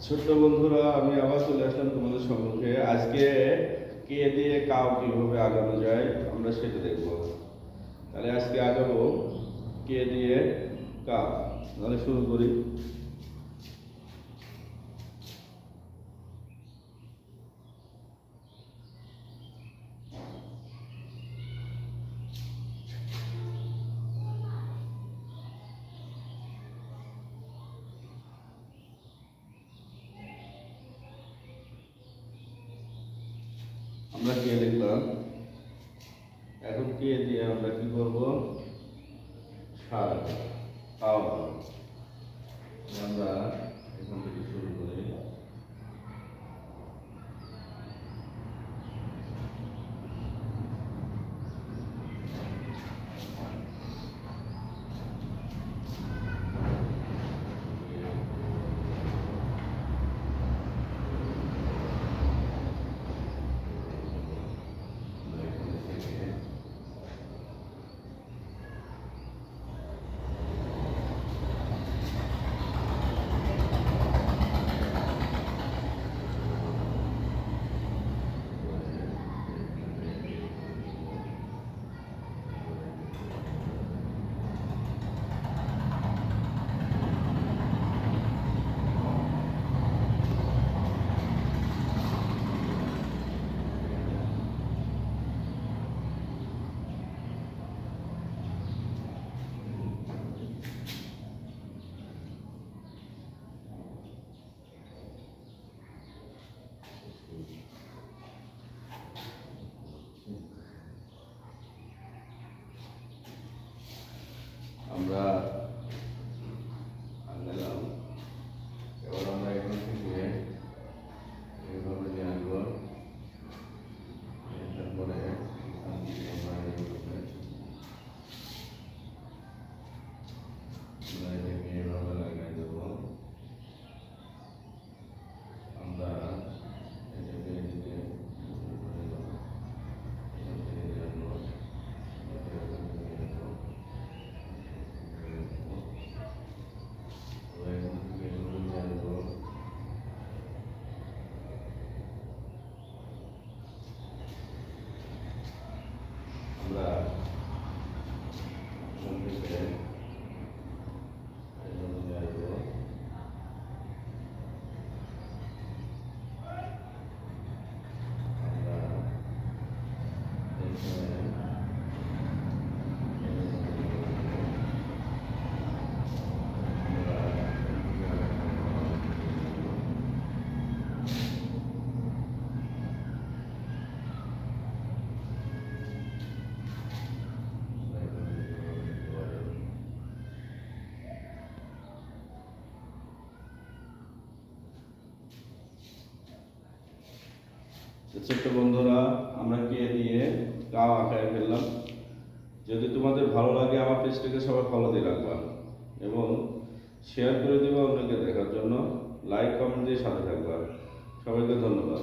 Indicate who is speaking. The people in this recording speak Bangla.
Speaker 1: ছোট্ট বন্ধুরা, আমি আবার চলে আসলাম তোমাদের সম্মুখে। আজকে কে দিয়ে কাউ কিভাবে আগানো যায় আমরা সেটা দেখব। তাহলে আজকে আগাবো কে দিয়ে কাউ। তাহলে শুরু করি। আমরা কে লিখলাম, এখন কে দিয়ে আমরা কি করবো? সার কাউ। আমরা এখান থেকে শুরু করি। আমরা আনলাম। এবার আমরা এখান থেকে এইভাবে নিয়ে আসবো। তারপরে এখান থেকে আমরা এটাকে এইভাবে লাগাই দেবো। আমরা এটাকে এদিকে আমরা ছোট্ট বন্ধুরা, আমরা কে দিয়ে কাউ আঁকায় ফেললাম। যদি তোমাদের ভালো লাগে আমার পেজটাকে সবাই ফলো দিয়ে রাখবা এবং শেয়ার করে দেবা অন্যকে দেখার জন্য। লাইক কমেন্ট দিয়ে সাথে থাকবা। সবাইকে ধন্যবাদ।